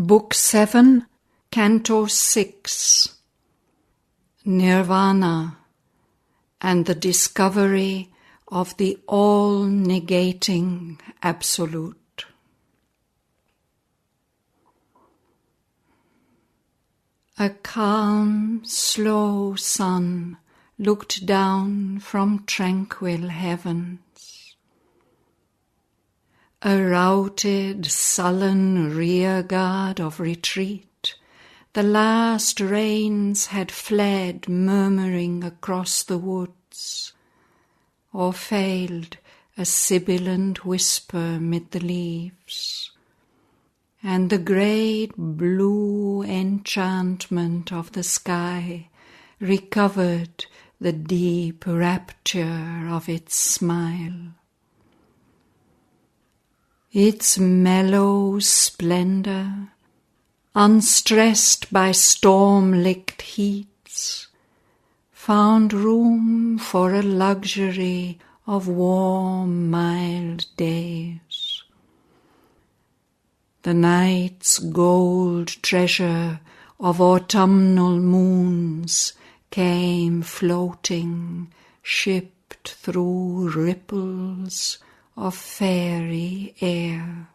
Book 7, Canto 6, Nirvana and the discovery of the all-negating Absolute. A calm, slow sun looked down from tranquil heavens. A routed, sullen rearguard of retreat, the last rains had fled murmuring across the woods, or failed a sibilant whisper mid the leaves, and the great blue enchantment of the sky recovered the deep rapture of its smile. Its mellow splendor, unstressed by storm-licked heats, found room for a luxury of warm, mild days. The night's gold treasure of autumnal moons came floating, shipped through ripples of fairy air.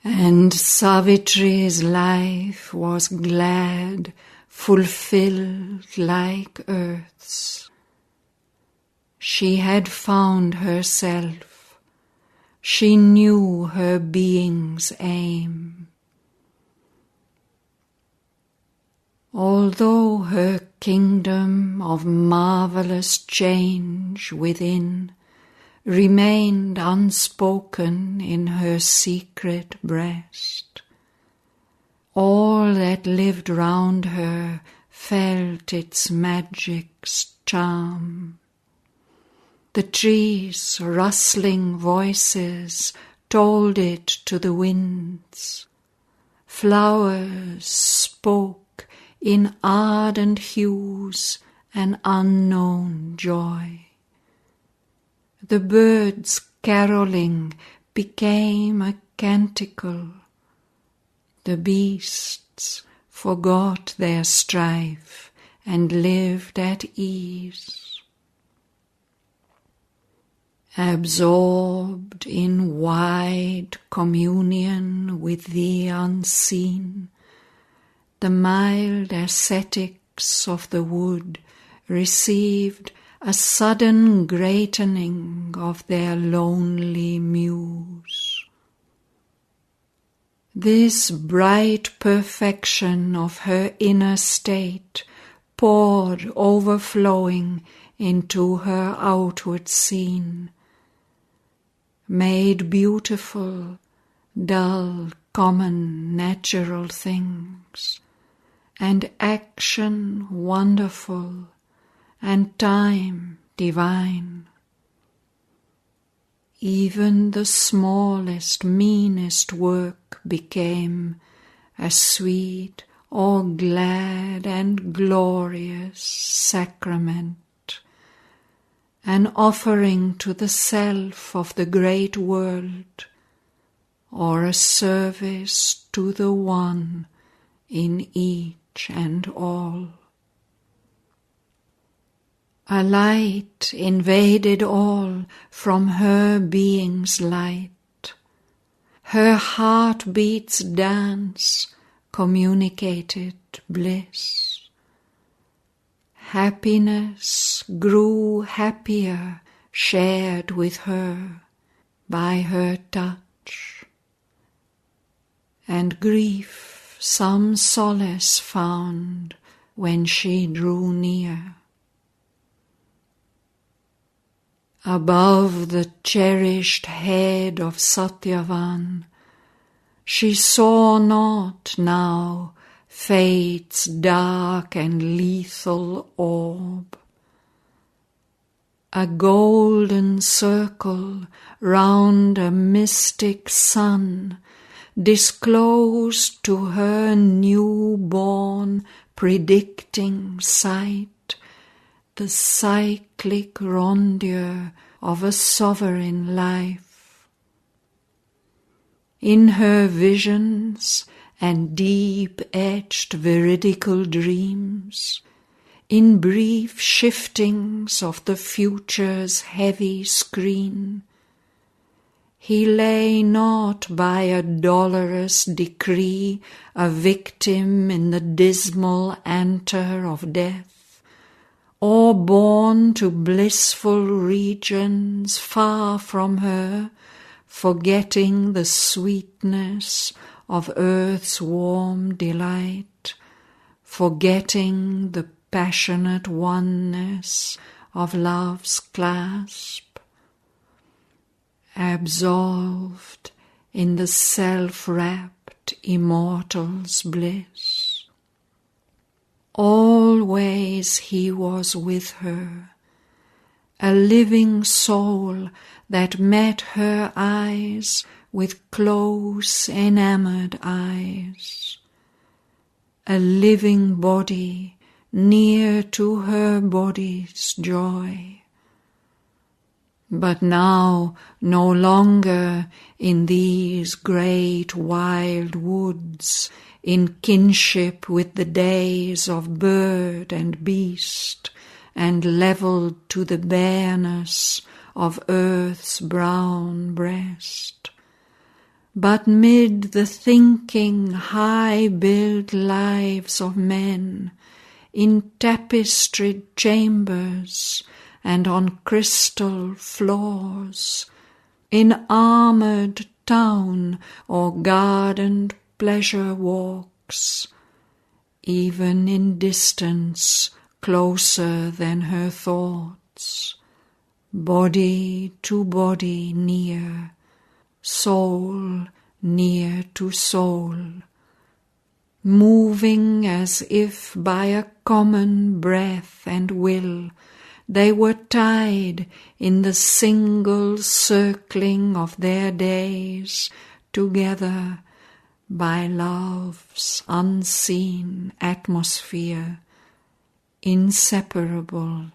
And Savitri's life was glad, fulfilled like earth's. She had found herself, she knew her being's aim. Although her kingdom of marvelous change within remained unspoken in her secret breast, all that lived round her felt its magic's charm. The trees' rustling voices told it to the winds. Flowers spoke in ardent hues an unknown joy. The birds caroling became a canticle. The beasts forgot their strife and lived at ease. Absorbed in wide communion with the unseen, the mild ascetics of the wood received a sudden greatening of their lonely muse. This bright perfection of her inner state poured overflowing into her outward scene, made beautiful, dull, common, natural things, and action wonderful, and time divine. Even the smallest, meanest work became a sweet or glad and glorious sacrament, an offering to the self of the great world, or a service to the One in each and all. A light invaded all from her being's light. Her heartbeat's dance communicated bliss. Happiness grew happier, shared with her by her touch, and grief some solace found when she drew near. Above the cherished head of Shraddhavan, she saw not now fate's dark and lethal orb. A golden circle round a mystic sun disclosed to her new-born predicting sight the cyclic rondure of a sovereign life. in her visions and deep-etched veridical dreams, in brief shiftings of the future's heavy screen, he lay not by a dolorous decree, a victim in the dismal anther of death, or borne to blissful regions far from her, forgetting the sweetness of earth's warm delight, forgetting the passionate oneness of love's clasp, absolved in the self-wrapped immortal's bliss. Always he was with her, a living soul that met her eyes with close enamored eyes, a living body near to her body's joy. But now no longer in these great wild woods, in kinship with the days of bird and beast, and levelled to the bareness of earth's brown breast, but mid the thinking high-built lives of men, in tapestried chambers and on crystal floors, in armoured town or gardened pleasure walks, even in distance closer than her thoughts, body to body near, soul near to soul, moving as if by a common breath and will, they were tied in the single circling of their days together by love's unseen atmosphere, inseparable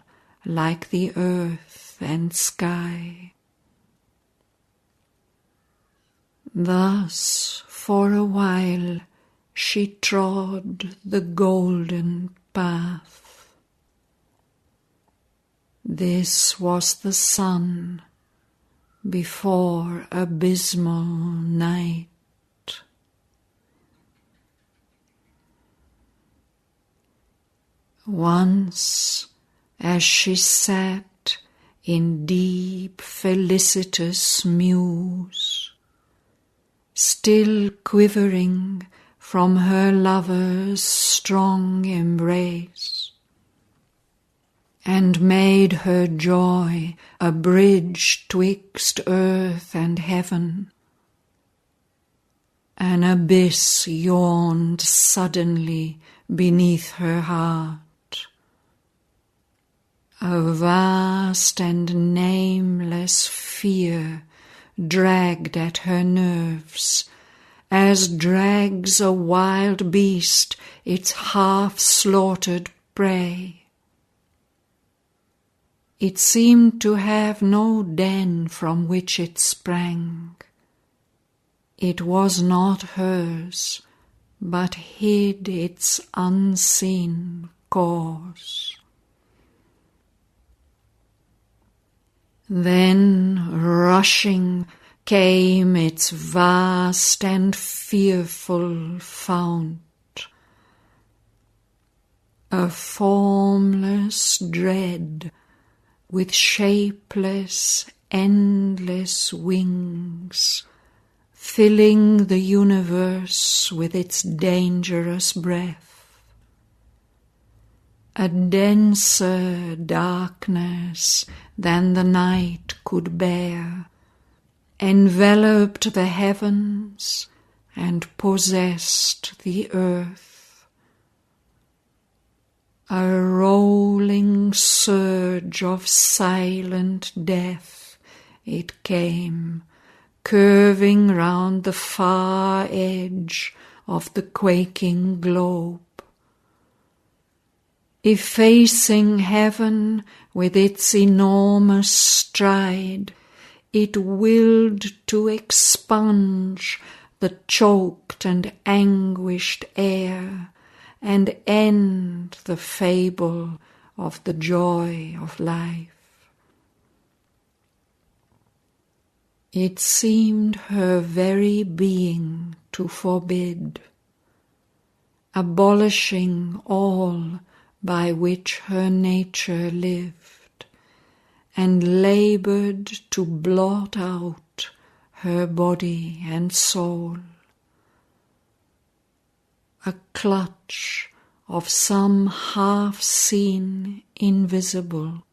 like the earth and sky. Thus for a while she trod the golden path. This was the sun before abysmal night. Once, as she sat in deep felicitous muse, still quivering from her lover's strong embrace, and made her joy a bridge twixt earth and heaven, an abyss yawned suddenly beneath her heart. A vast and nameless fear dragged at her nerves, as drags a wild beast its half-slaughtered prey. It seemed to have no den from which it sprang. It was not hers, but hid its unseen cause. Then, rushing, came its vast and fearful fount, a formless dread with shapeless, endless wings, filling the universe with its dangerous breath. A denser darkness than the night could bear enveloped the heavens and possessed the earth. A rolling surge of silent death it came, curving round the far edge of the quaking globe, effacing heaven with its enormous stride, it willed to expunge the choked and anguished air and end the fable of the joy of life. It seemed her very being to forbid, abolishing all by which her nature lived, and laboured to blot out her body and soul. A clutch of some half-seen invisible,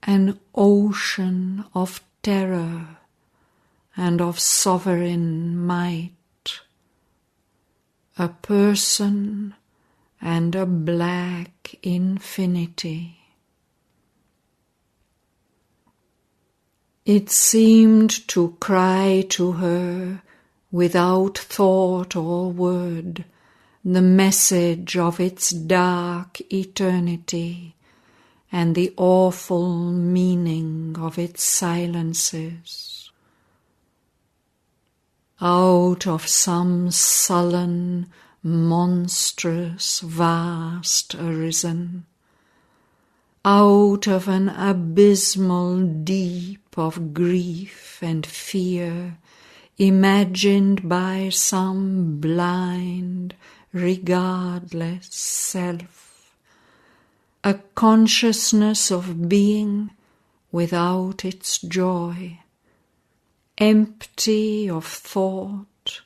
an ocean of terror and of sovereign might, a person and a black infinity. It seemed to cry to her without thought or word the message of its dark eternity and the awful meaning of its silences. Out of some sullen, monstrous vast arisen, out of an abysmal deep of grief and fear, imagined by some blind, regardless self, a consciousness of being without its joy, empty of thought,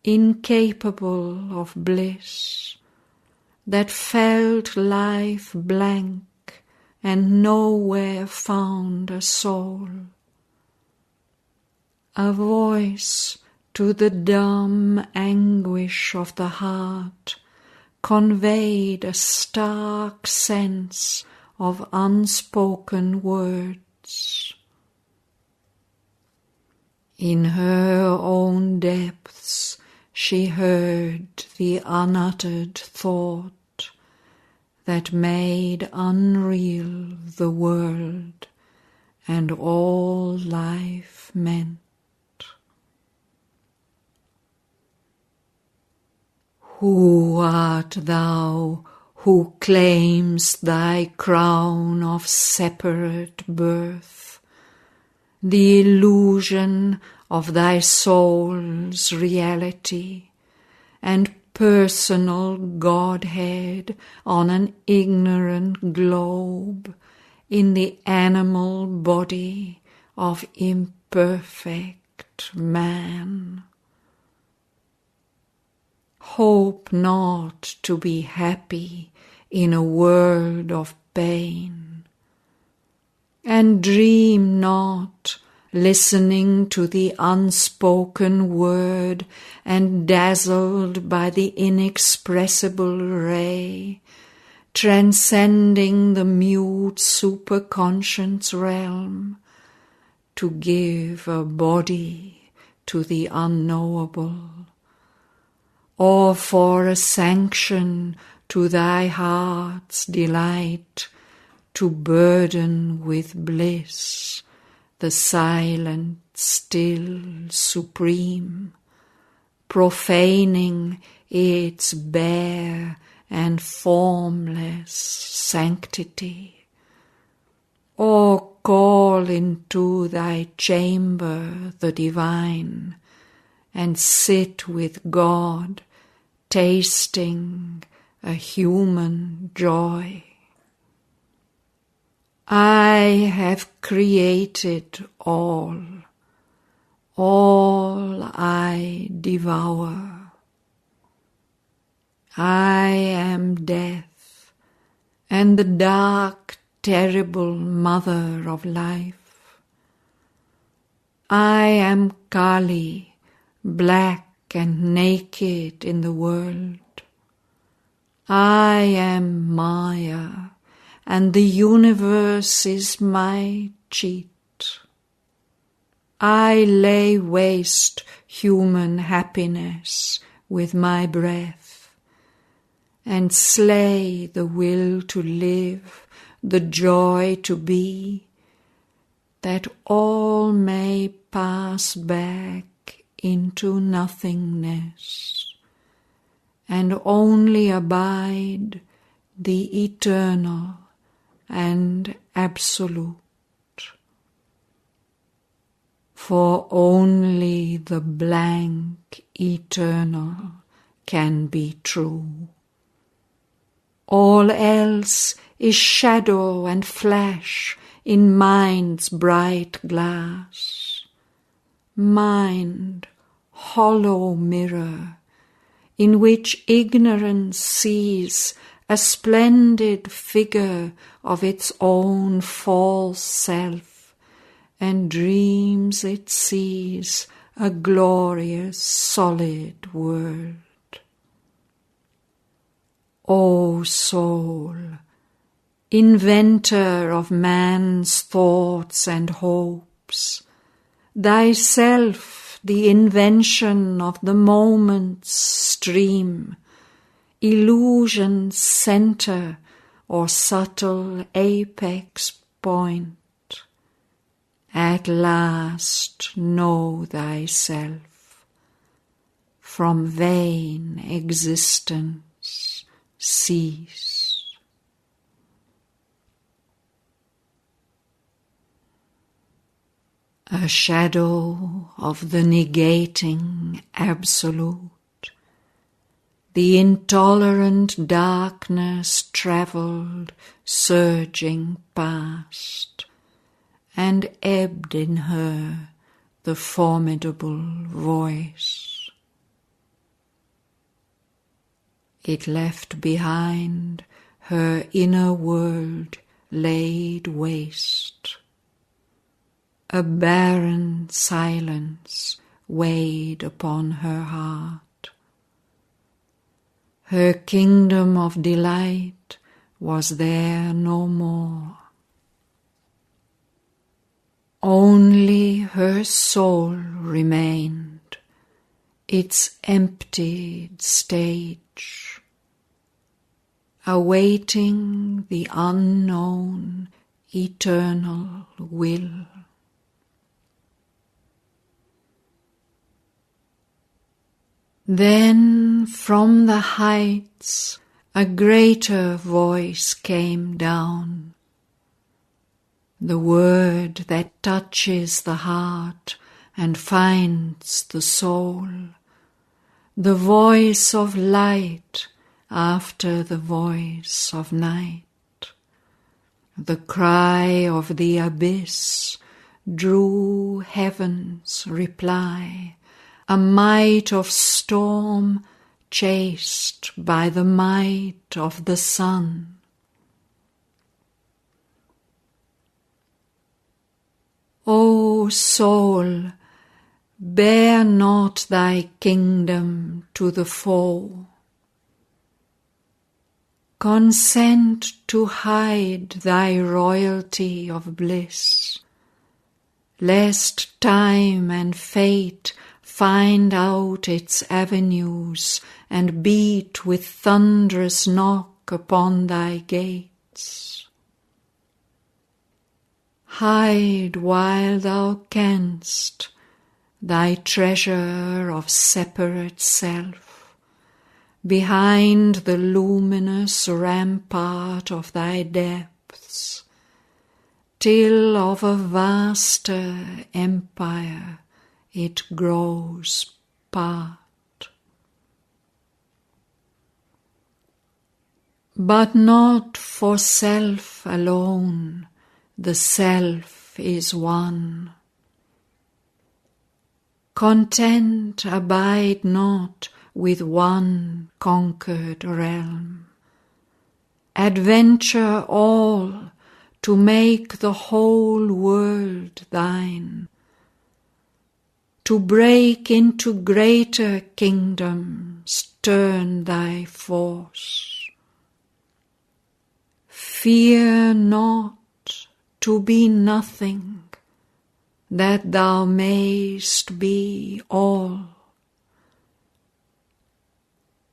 incapable of bliss, that felt life blank and nowhere found a soul. A voice to the dumb anguish of the heart conveyed a stark sense of unspoken words. In her own depths she heard the unuttered thought that made unreal the world and all life meant. Who art thou who claims thy crown of separate birth, the illusion of thy soul's reality, and personal Godhead on an ignorant globe in the animal body of imperfect man? Hope not to be happy in a world of pain, and dream not, listening to the unspoken word and dazzled by the inexpressible ray, transcending the mute superconscious realm, to give a body to the unknowable, or for a sanction to thy heart's delight, to burden with bliss the silent, still, supreme, profaning its bare and formless sanctity, or call into thy chamber the divine, and sit with God, tasting a human joy. I have created all I devour. I am death, and the dark, terrible mother of life. I am Kali, black and naked in the world. I am Maya, and the universe is my cheat. I lay waste human happiness with my breath, and slay the will to live, the joy to be, that all may pass back into nothingness, and only abide the eternal and absolute. For only the blank eternal can be true. All else is shadow and flash in mind's bright glass. Mind, hollow mirror, in which ignorance sees a splendid figure of its own false self, and dreams it sees a glorious solid world. O soul, inventor of man's thoughts and hopes, thyself the invention of the moment's stream, illusion's center or subtle apex point, at last know thyself, from vain existence cease. A shadow of the negating absolute, the intolerant darkness travelled, surging past, and ebbed in her the formidable voice. It left behind her inner world laid waste. A barren silence weighed upon her heart. Her kingdom of delight was there no more. Only her soul remained, its emptied stage, awaiting the unknown eternal will. Then from the heights a greater voice came down, the word that touches the heart and finds the soul, the voice of light after the voice of night. The cry of the abyss drew heaven's reply, a might of storm chased by the might of the sun. O soul, bear not thy kingdom to the foe. Consent to hide thy royalty of bliss, lest time and fate find out its avenues and beat with thunderous knock upon thy gates. Hide while thou canst thy treasure of separate self behind the luminous rampart of thy depths, till of a vaster empire it grows part. But not for self alone, the self is one. Content abide not with one conquered realm. Adventure all to make the whole world thine. To break into greater kingdoms turn thy force. Fear not to be nothing, that thou mayst be all.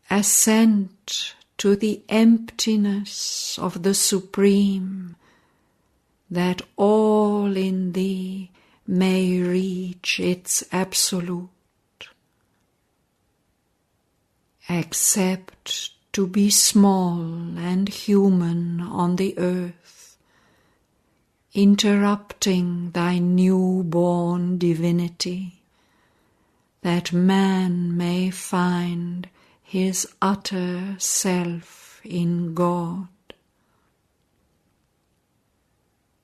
Assent to the emptiness of the Supreme, that all in thee may reach its absolute. Accept to be small and human on the earth, interrupting thy newborn divinity, that man may find his utter self in God.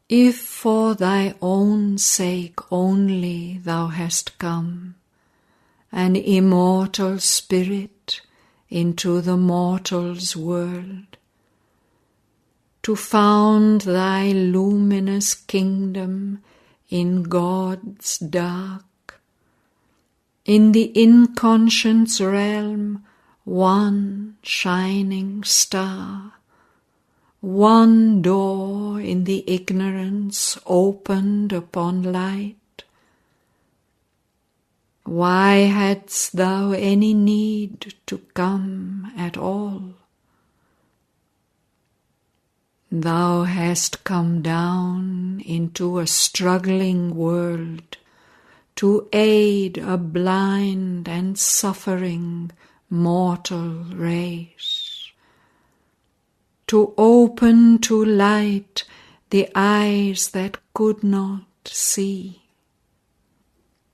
If for thy own sake only thou hast come, an immortal spirit into the mortal's world, to found thy luminous kingdom in God's dark, in the inconscient's realm one shining star, one door in the ignorance opened upon light, why hadst thou any need to come at all? Thou hast come down into a struggling world to aid a blind and suffering mortal race, to open to light the eyes that could not see,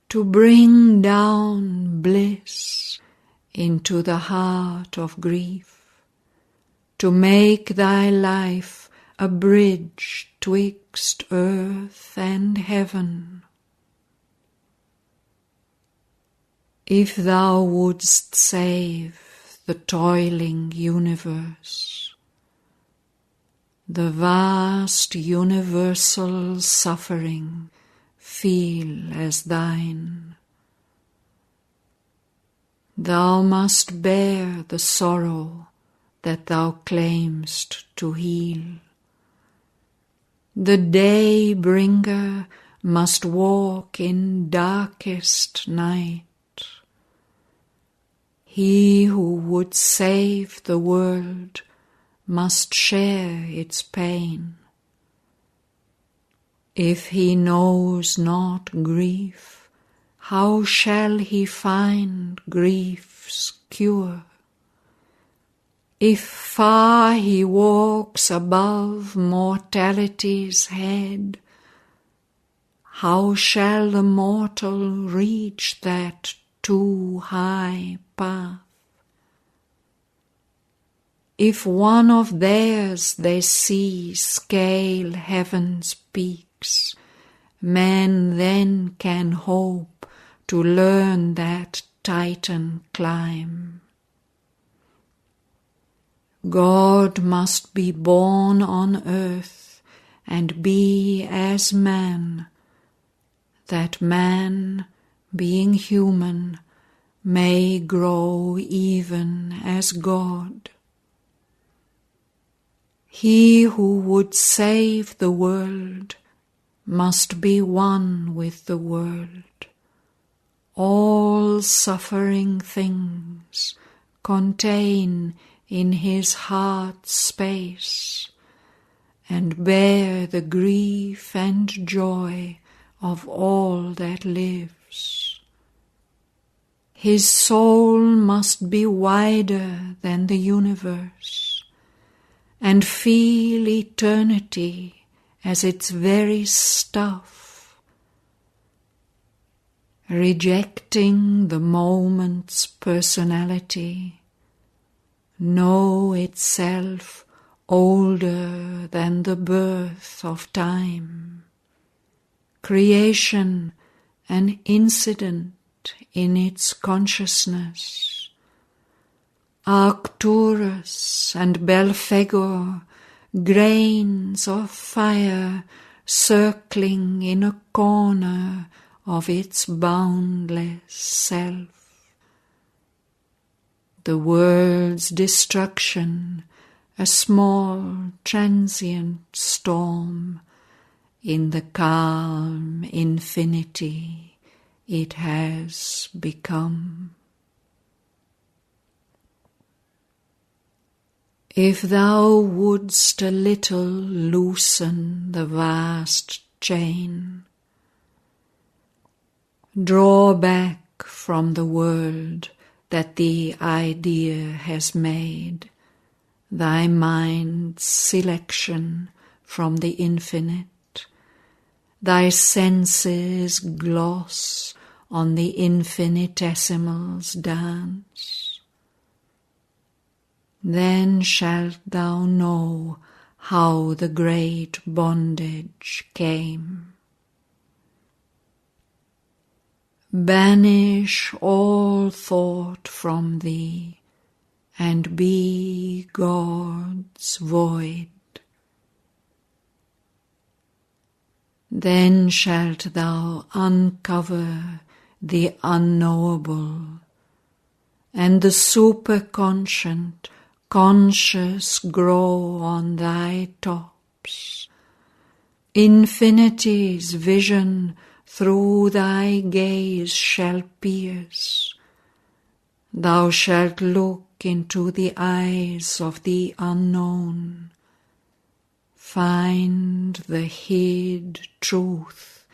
to bring down bliss into the heart of grief, to make thy life a bridge twixt earth and heaven. If thou wouldst save the toiling universe, the vast universal suffering feel as thine, thou must bear the sorrow that thou claimst to heal. The day-bringer must walk in darkest night. He who would save the world must share its pain. If he knows not grief, how shall he find grief's cure? If far he walks above mortality's head, how shall the mortal reach that too high path? If one of theirs they see scale heaven's peaks, man then can hope to learn that Titan climb. God must be born on earth and be as man, that man, being human, may grow even as God. He who would save the world must be one with the world. All suffering things contain in his heart's space, and bear the grief and joy of all that lives. His soul must be wider than the universe, and feel eternity as its very stuff, rejecting the moment's personality, know itself older than the birth of time, creation an incident in its consciousness. Arcturus and Belphegor, grains of fire circling in a corner of its boundless self. The world's destruction, a small transient storm, in the calm infinity it has become. If thou wouldst a little loosen the vast chain, draw back from the world that the idea has made, thy mind's selection from the infinite, thy senses' gloss on the infinitesimal's dance. Then shalt thou know how the great bondage came. Banish all thought from thee, and be God's void. Then shalt thou uncover the unknowable, and the superconscient conscious grow on thy tops. Infinity's vision through thy gaze shall pierce. Thou shalt look into the eyes of the unknown, find the hid truth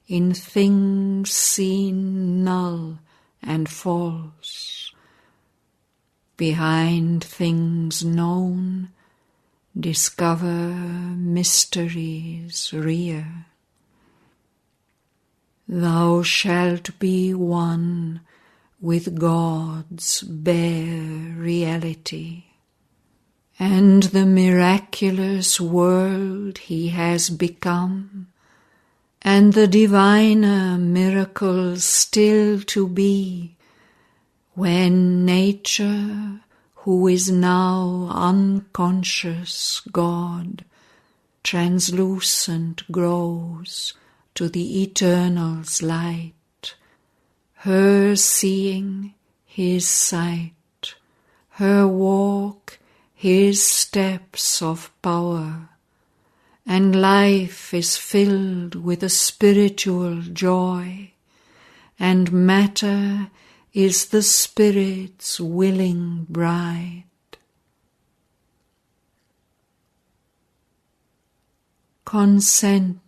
in things seen null and false. Behind things known, discover mysteries rear. Thou shalt be one with God's bare reality, and the miraculous world he has become, and the diviner miracles still to be, when nature, who is now unconscious God, translucent grows to the eternal's light, her seeing his sight, her walk his steps of power, and life is filled with a spiritual joy, and matter is the Spirit's willing bride. Consent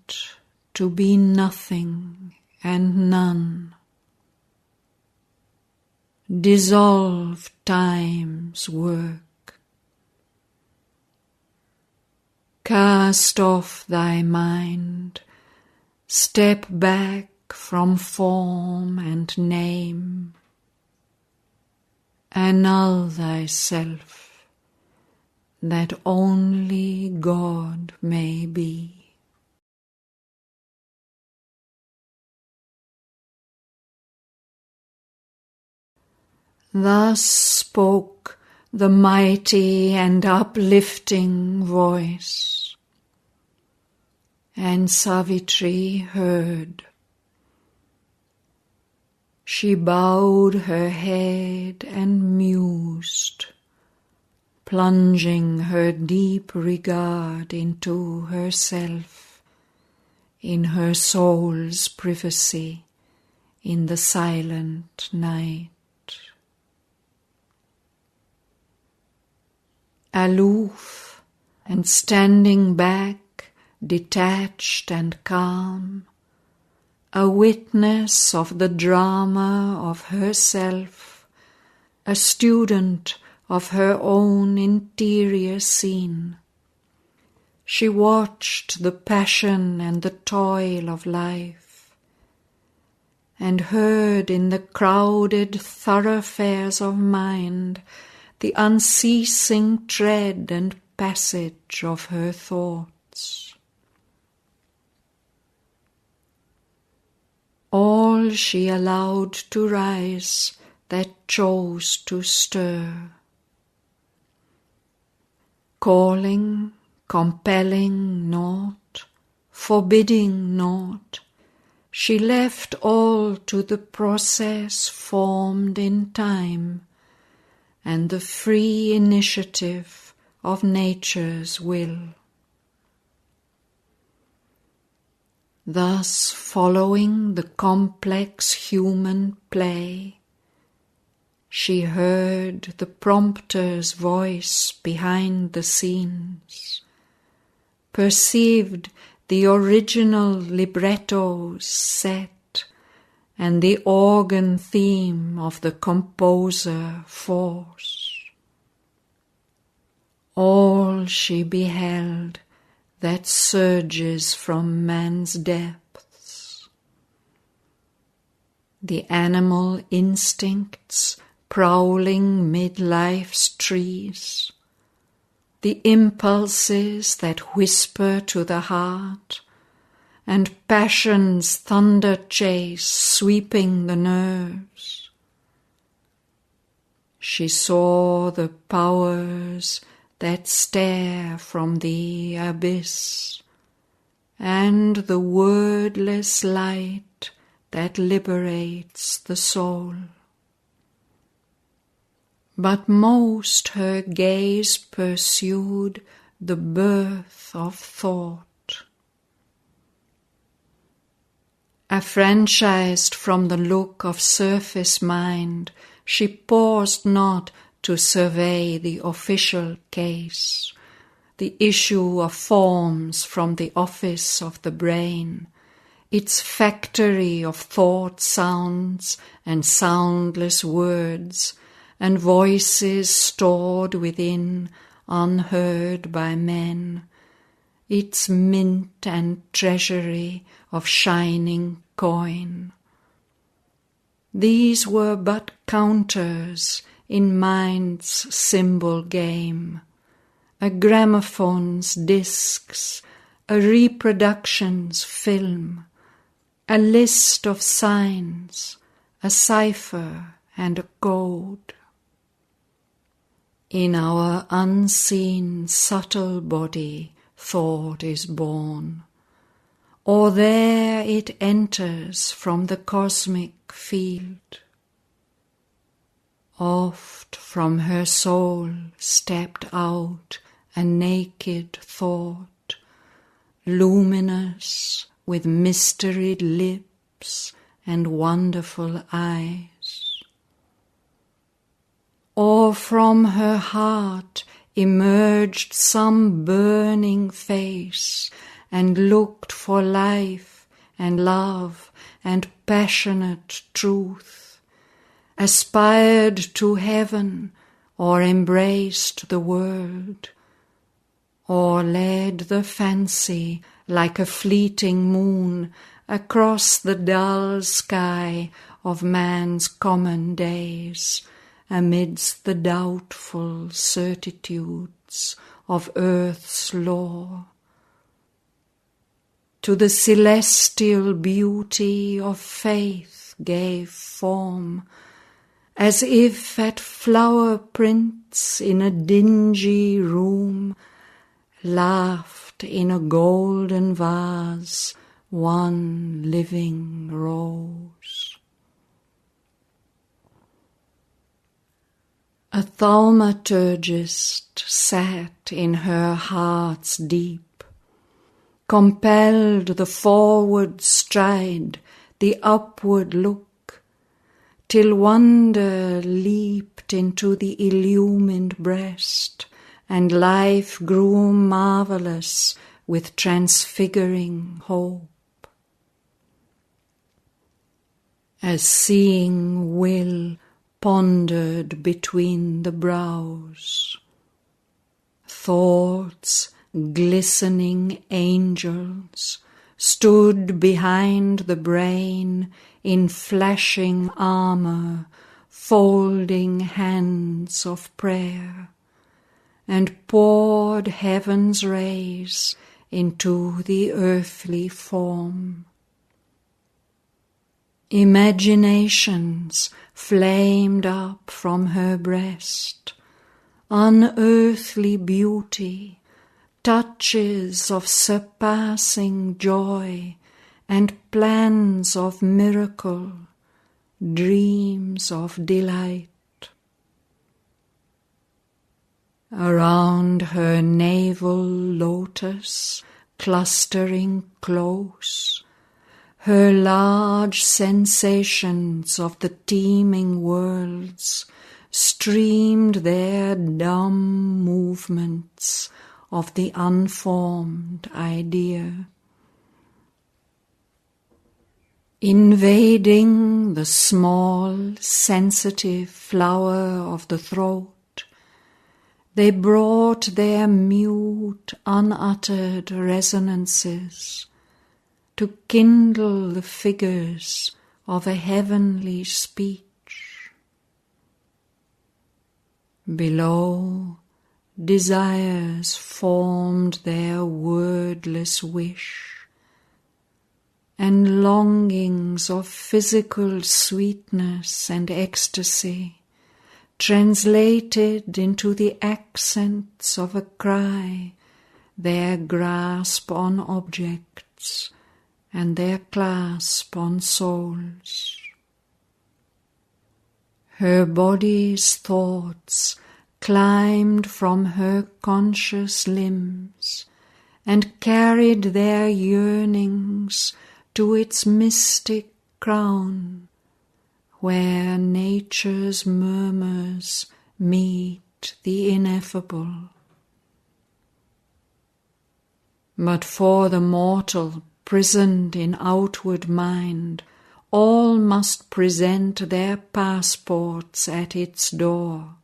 to be nothing and none. Dissolve time's work. Cast off thy mind, step back from form and name. Annul thyself, that only God may be. Thus spoke the mighty and uplifting voice, and Savitri heard. She bowed her head and mused, plunging her deep regard into herself, in her soul's privacy, in the silent night. Aloof and standing back, detached and calm, a witness of the drama of herself, a student of her own interior scene. She watched the passion and the toil of life, and heard in the crowded thoroughfares of mind the unceasing tread and passage of her thoughts. All she allowed to rise that chose to stir. Calling, compelling naught, forbidding naught, she left all to the process formed in time, and the free initiative of nature's will. Thus, following the complex human play, she heard the prompter's voice behind the scenes, perceived the original librettos set, and the organ theme of the composer force. All she beheld that surges from man's depths. The animal instincts prowling mid life's trees, the impulses that whisper to the heart, and passion's thunder chase sweeping the nerves. She saw the powers that stare from the abyss, and the wordless light that liberates the soul. But most her gaze pursued the birth of thought. Affranchised from the look of surface mind, she paused not to survey the official case, the issue of forms from the office of the brain, its factory of thought sounds and soundless words, and voices stored within, unheard by men, its mint and treasury of shining coin. These were but counters in mind's symbol game, a gramophone's discs, a reproduction's film, a list of signs, a cipher and a code. In our unseen subtle body thought is born, or there it enters from the cosmic field. Oft from her soul stepped out a naked thought, luminous with mysteried lips and wonderful eyes. Or from her heart emerged some burning face and looked for life and love and passionate truth, aspired to heaven or embraced the world, or led the fancy like a fleeting moon across the dull sky of man's common days, amidst the doubtful certitudes of earth's law. To the celestial beauty of faith gave form, as if at flower prints in a dingy room laughed in a golden vase one living rose. A thaumaturgist sat in her heart's deep, compelled the forward stride, the upward look, till wonder leaped into the illumined breast, and life grew marvelous with transfiguring hope. As seeing will pondered between the brows, thoughts, glistening angels, stood behind the brain in flashing armor, folding hands of prayer, and poured heaven's rays into the earthly form. Imaginations flamed up from her breast, unearthly beauty, touches of surpassing joy, and plans of miracle, dreams of delight. Around her navel lotus, clustering close, her large sensations of the teeming worlds streamed their dumb movements of the unformed idea. Invading the small, sensitive flower of the throat, they brought their mute, unuttered resonances to kindle the figures of a heavenly speech. Below, desires formed their wordless wish, and longings of physical sweetness and ecstasy translated into the accents of a cry their grasp on objects and their clasp on souls. Her body's thoughts climbed from her conscious limbs and carried their yearnings to its mystic crown, where nature's murmurs meet the ineffable. But for the mortal prisoned in outward mind, all must present their passports at its door.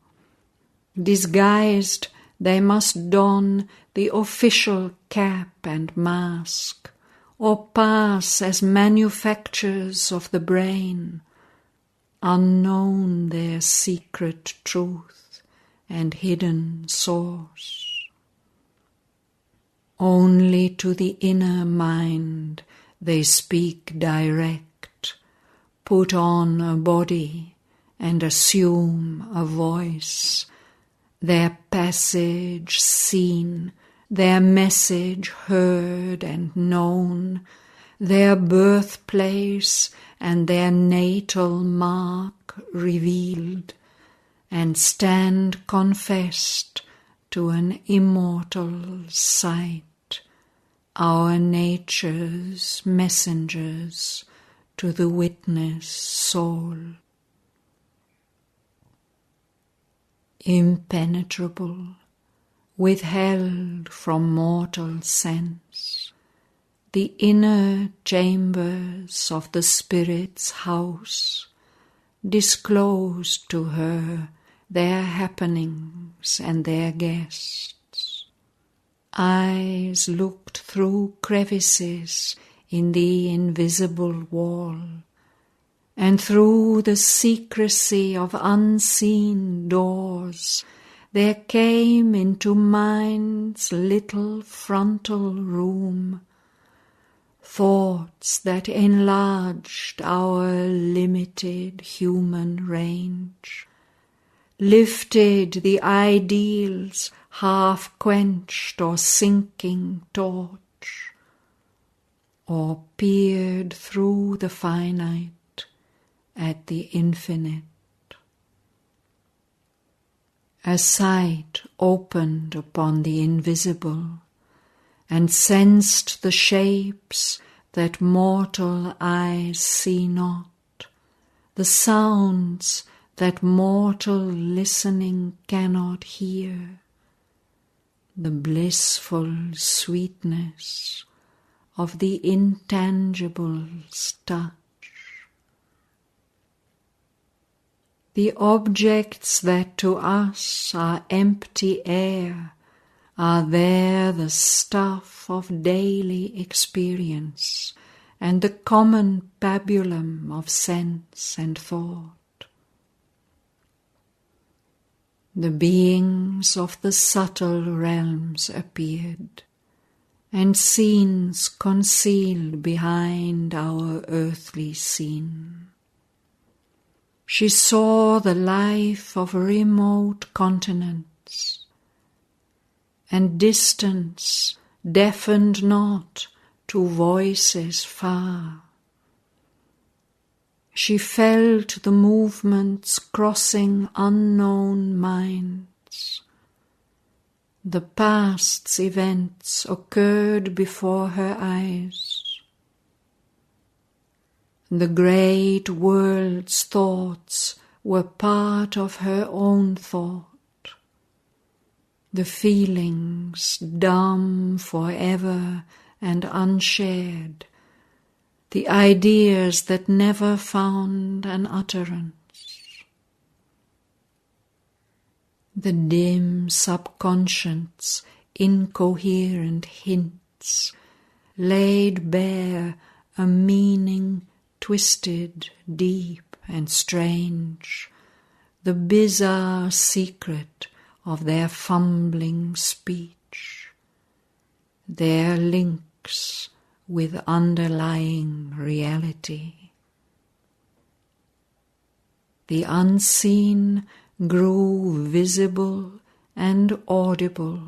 Disguised, they must don the official cap and mask, or pass as manufactures of the brain, unknown their secret truth and hidden source. Only to the inner mind they speak direct, put on a body and assume a voice, their passage seen, their message heard and known, their birthplace and their natal mark revealed, and stand confessed to an immortal sight, our nature's messengers to the witness soul. Impenetrable, withheld from mortal sense, the inner chambers of the spirit's house disclosed to her their happenings and their guests. Eyes looked through crevices in the invisible wall, and through the secrecy of unseen doors there came into mind's little frontal room thoughts that enlarged our limited human range, lifted the ideal's half-quenched or sinking torch, or peered through the finite at the infinite. A sight opened upon the invisible, and sensed the shapes that mortal eyes see not, the sounds that mortal listening cannot hear, the blissful sweetness of the intangible's touch. The objects that to us are empty air are there the stuff of daily experience and the common pabulum of sense and thought. The beings of the subtle realms appeared, and scenes concealed behind our earthly scene. She saw the life of remote continents, and distance deafened not to voices far. She felt the movements crossing unknown minds. The past's events occurred before her eyes. The great world's thoughts were part of her own thought. The feelings dumb forever and unshared, the ideas that never found an utterance. The dim subconscious incoherent hints laid bare a meaning twisted, deep and strange, the bizarre secret of their fumbling speech, their links with underlying reality. The unseen grew visible and audible.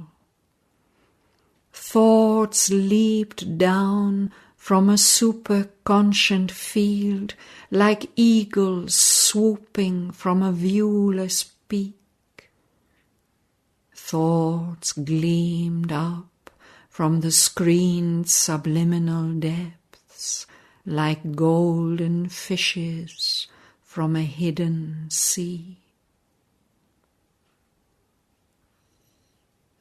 Thoughts leaped down from a superconscient field like eagles swooping from a viewless peak. Thoughts gleamed up from the screened subliminal depths like golden fishes from a hidden sea.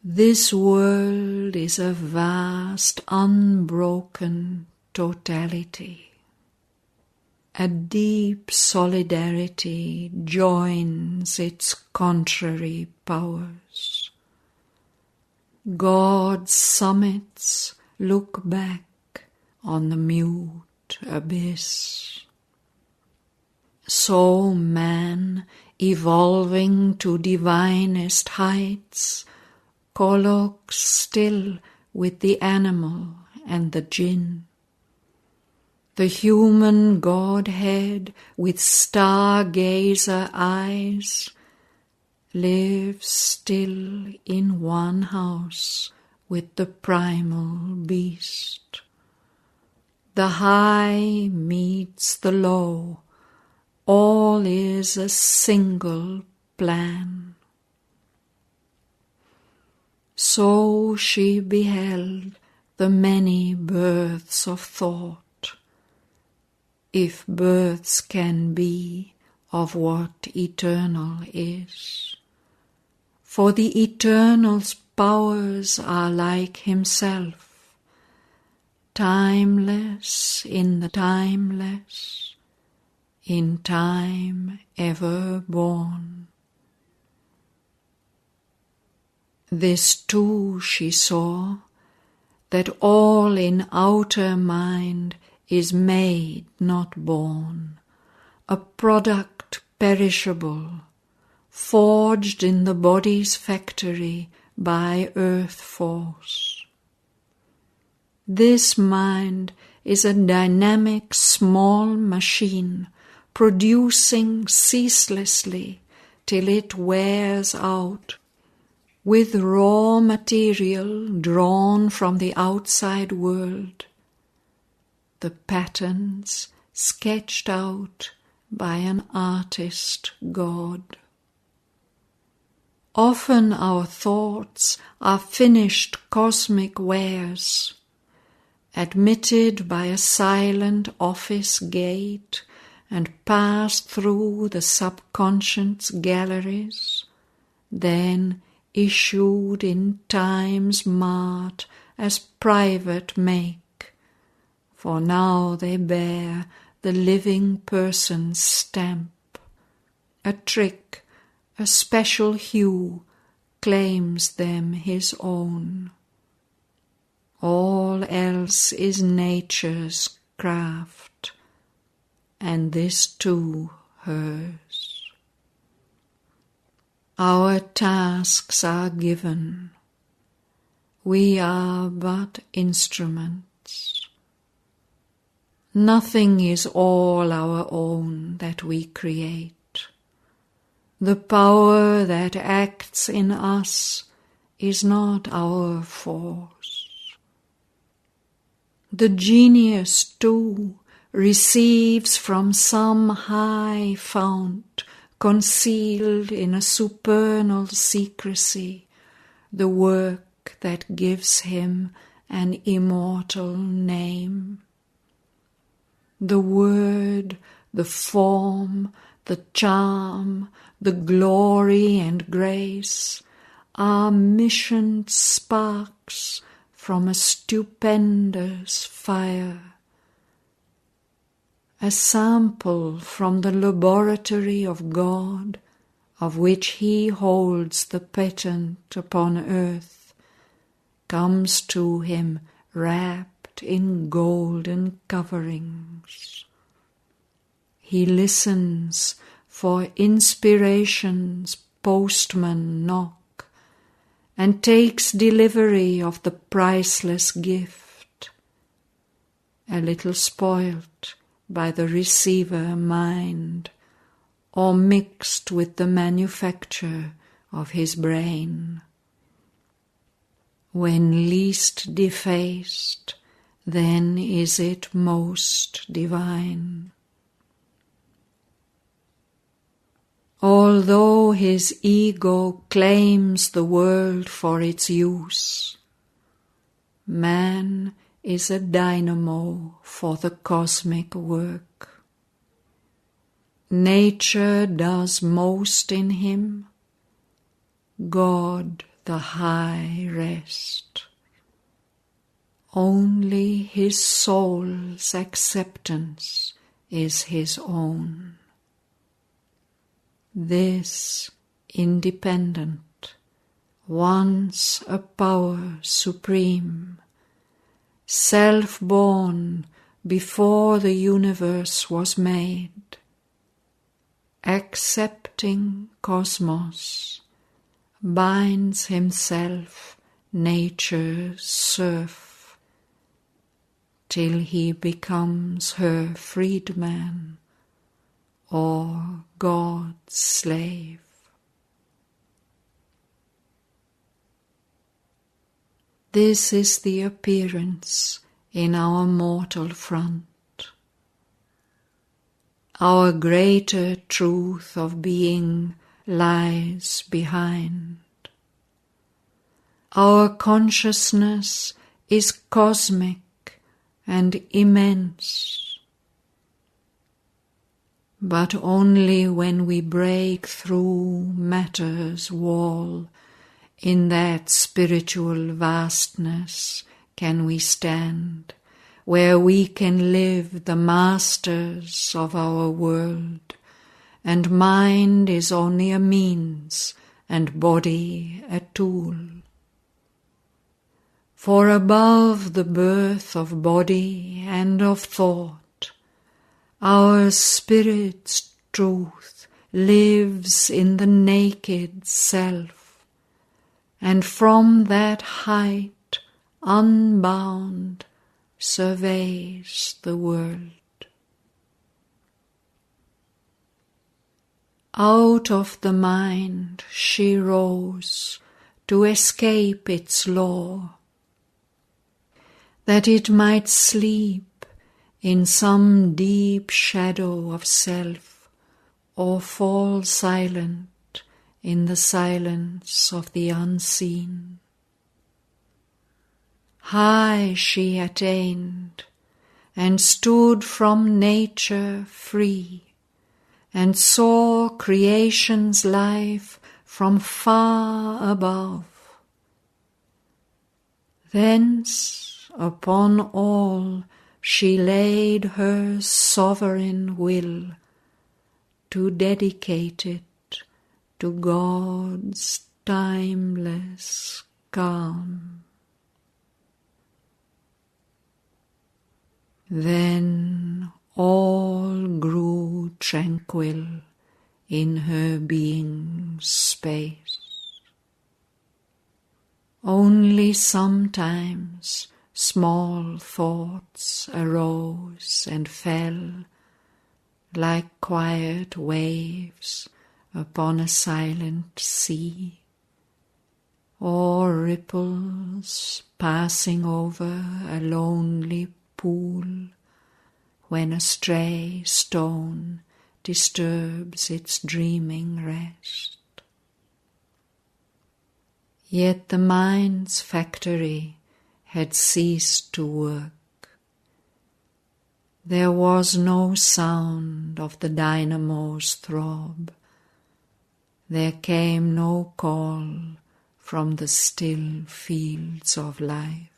This world is a vast, unbroken totality. A deep solidarity joins its contrary powers. God's summits look back on the mute abyss. So man, evolving to divinest heights, colloques still with the animal and the jinn. The human Godhead with stargazer eyes lives still in one house with the primal beast. The high meets the low, all is a single plan. So she beheld the many births of thought, if births can be of what eternal is. For the Eternal's powers are like himself, timeless in the timeless, in time ever born. This too she saw, that all in outer mind is made, not born, a product perishable, forged in the body's factory by earth force. This mind is a dynamic small machine, producing ceaselessly till it wears out, with raw material drawn from the outside world, the patterns sketched out by an artist God. Often our thoughts are finished cosmic wares, admitted by a silent office gate and passed through the subconscious galleries, then issued in time's mart as private make, for now they bear the living person's stamp. A trick, a special hue claims them his own. All else is nature's craft, and this too hers. Our tasks are given, we are but instruments. Nothing is all our own that we create. The power that acts in us is not our force. The genius, too, receives from some high fount, concealed in a supernal secrecy, the work that gives him an immortal name. The word, the form, the charm, the glory and grace are missioned sparks from a stupendous fire, a sample from the laboratory of God, of which he holds the patent upon earth, comes to him wrapped in golden coverings. He listens for inspiration's postman knock, and takes delivery of the priceless gift, a little spoilt by the receiver mind, or mixed with the manufacture of his brain. When least defaced, then is it most divine. Although his ego claims the world for its use, man is a dynamo for the cosmic work. Nature does most in him, God the high rest. Only his soul's acceptance is his own. This independent, once a power supreme, self-born before the universe was made, accepting cosmos, binds himself nature's serf, till he becomes her freedman or God's slave. This is the appearance in our mortal front. Our greater truth of being lies behind. Our consciousness is cosmic and immense, but only when we break through matter's wall, in that spiritual vastness can we stand, where we can live the masters of our world, and mind is only a means and body a tool. For above the birth of body and of thought, our spirit's truth lives in the naked self, and from that height unbound surveys the world. Out of the mind she rose to escape its law, that it might sleep in some deep shadow of self, or fall silent in the silence of the unseen. High she attained, and stood from nature free, and saw creation's life from far above. Thence upon all she laid her sovereign will, to dedicate it to God's timeless calm. Then all grew tranquil in her being's space. Only sometimes small thoughts arose and fell, like quiet waves upon a silent sea, or ripples passing over a lonely pool, when a stray stone disturbs its dreaming rest. Yet the mind's factory had ceased to work. There was no sound of the dynamo's throb. There came no call from the still fields of life.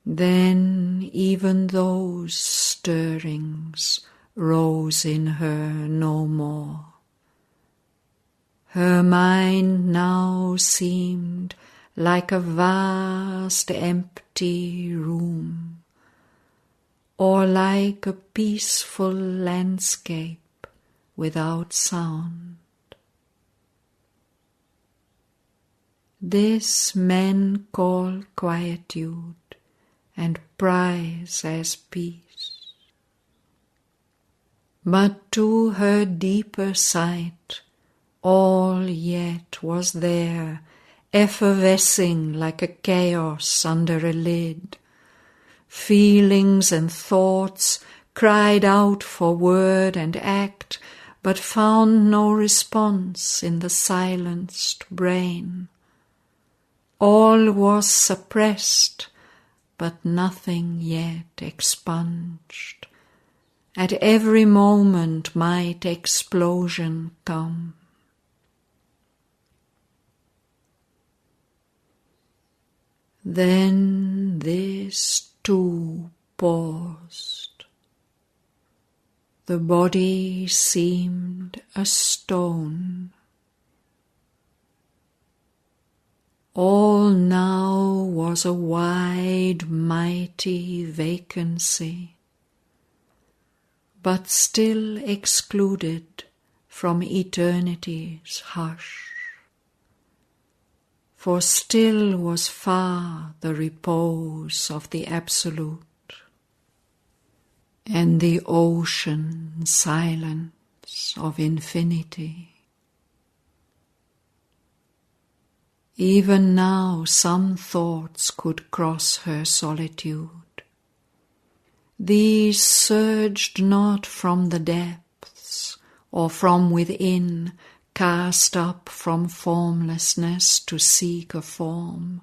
Then even those stirrings rose in her no more. Her mind now seemed like a vast empty room, or like a peaceful landscape without sound. This men call quietude and prize as peace. But to her deeper sight all yet was there, effervescing like a chaos under a lid. Feelings and thoughts cried out for word and act, but found no response in the silenced brain. All was suppressed, but nothing yet expunged. At every moment might explosion come. Then this too paused. The body seemed a stone. All now was a wide, mighty vacancy, but still excluded from eternity's hush. For still was far the repose of the Absolute, and the ocean silence of infinity. Even now some thoughts could cross her solitude. These surged not from the depths, or from within, cast up from formlessness to seek a form,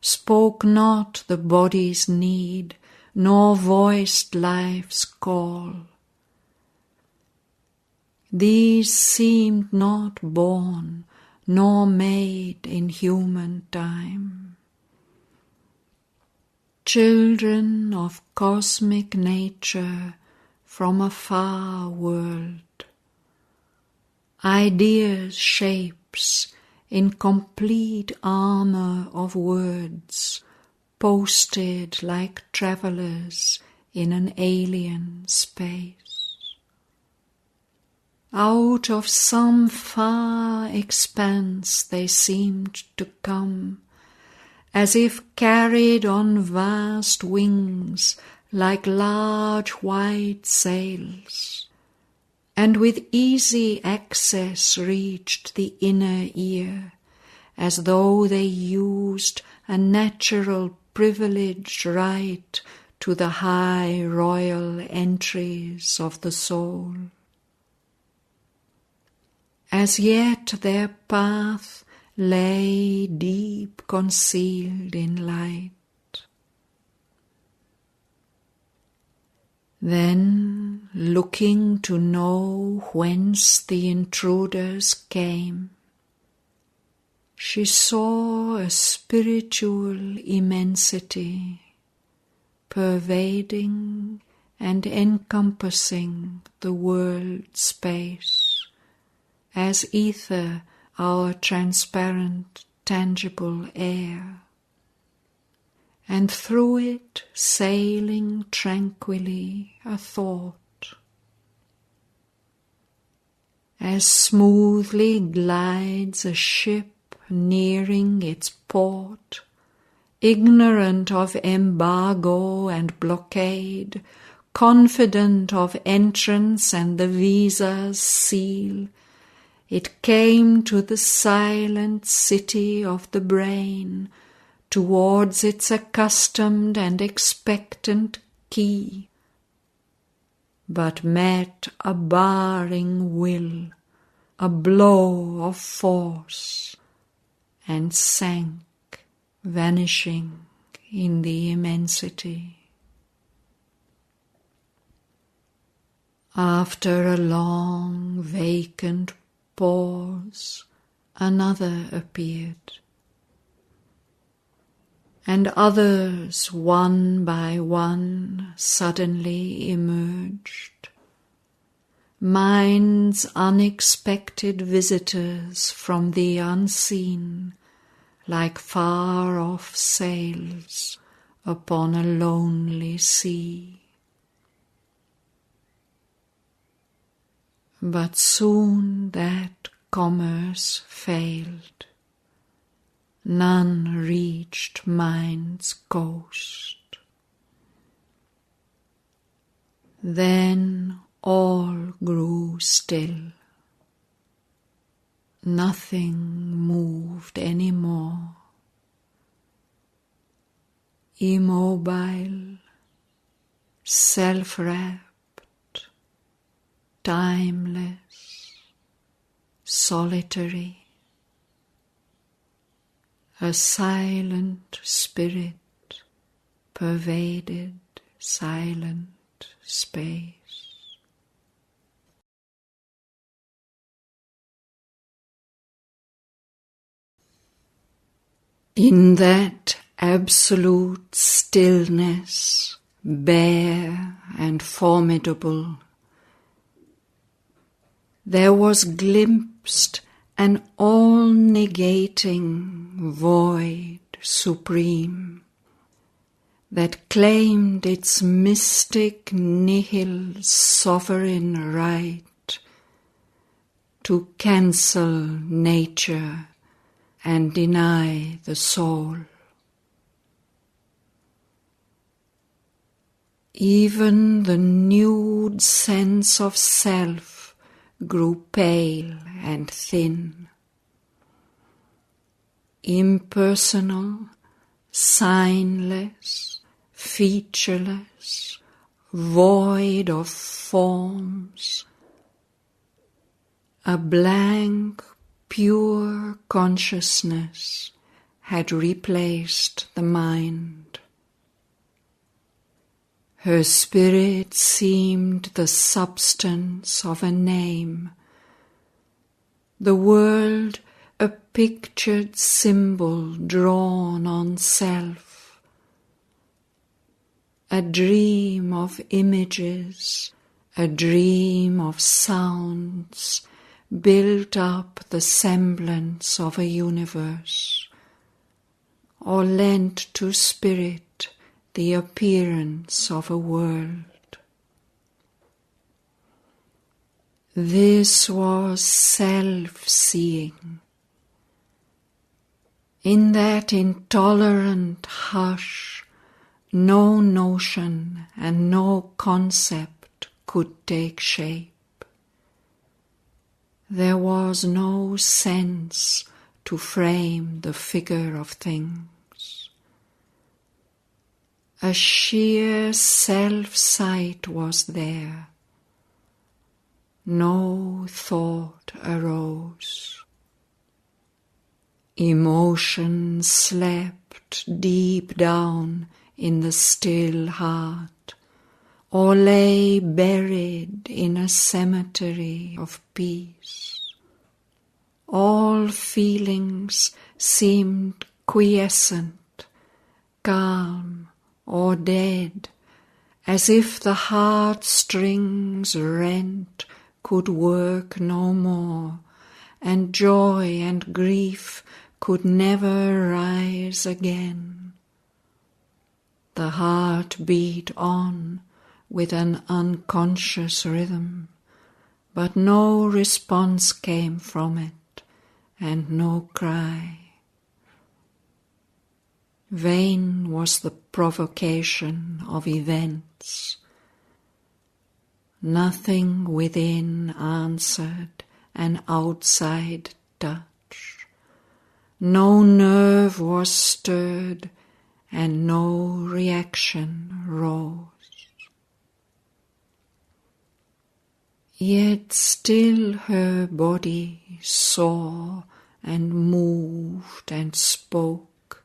spoke not the body's need, nor voiced life's call. These seemed not born, nor made in human time. Children of cosmic nature from a far world, ideas, shapes, in complete armor of words, posted like travelers in an alien space. Out of some far expanse they seemed to come, as if carried on vast wings like large white sails, and with easy access reached the inner ear, as though they used a natural privileged right to the high royal entries of the soul. As yet their path lay deep concealed in light. Then, looking to know whence the intruders came, she saw a spiritual immensity, pervading and encompassing the world space, as ether our transparent, tangible air, and through it sailing tranquilly a thought. As smoothly glides a ship nearing its port, ignorant of embargo and blockade, confident of entrance and the visa's seal, it came to the silent city of the brain, towards its accustomed and expectant key, but met a barring will, a blow of force, and sank, vanishing in the immensity. After a long, vacant pause, another appeared, and others, one by one, suddenly emerged. Mind's unexpected visitors from the unseen, like far-off sails upon a lonely sea. But soon that commerce failed. None reached mind's coast. Then all grew still. Nothing moved any more. Immobile, self-wrapped, timeless, solitary, a silent spirit pervaded silent space. In that absolute stillness, bare and formidable, there was glimpsed an all-negating void supreme that claimed its mystic nihil sovereign right to cancel nature and deny the soul. Even the nude sense of self grew pale and thin. Impersonal, signless, featureless, void of forms, a blank, pure consciousness had replaced the mind. Her spirit seemed the substance of a name, the world a pictured symbol drawn on self, a dream of images, a dream of sounds, built up the semblance of a universe, or lent to spirit the appearance of a world. This was self-seeing. In that intolerant hush, no notion and no concept could take shape. There was no sense to frame the figure of things. A sheer self-sight was there. No thought arose. Emotion slept deep down in the still heart, or lay buried in a cemetery of peace. All feelings seemed quiescent, calm, or dead, as if the heartstrings rent could work no more, and joy and grief could never rise again. The heart beat on with an unconscious rhythm, but no response came from it, and no cry. Vain was the provocation of events. Nothing within answered an outside touch. No nerve was stirred, and no reaction rose. Yet still her body saw and moved and spoke.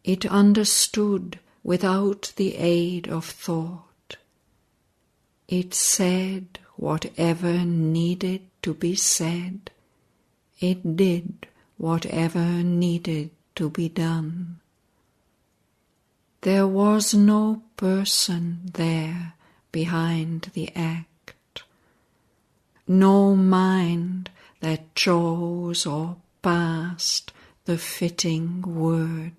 It understood without the aid of thought. It said whatever needed to be said. It did whatever needed to be done. There was no person there behind the act, no mind that chose or passed the fitting word.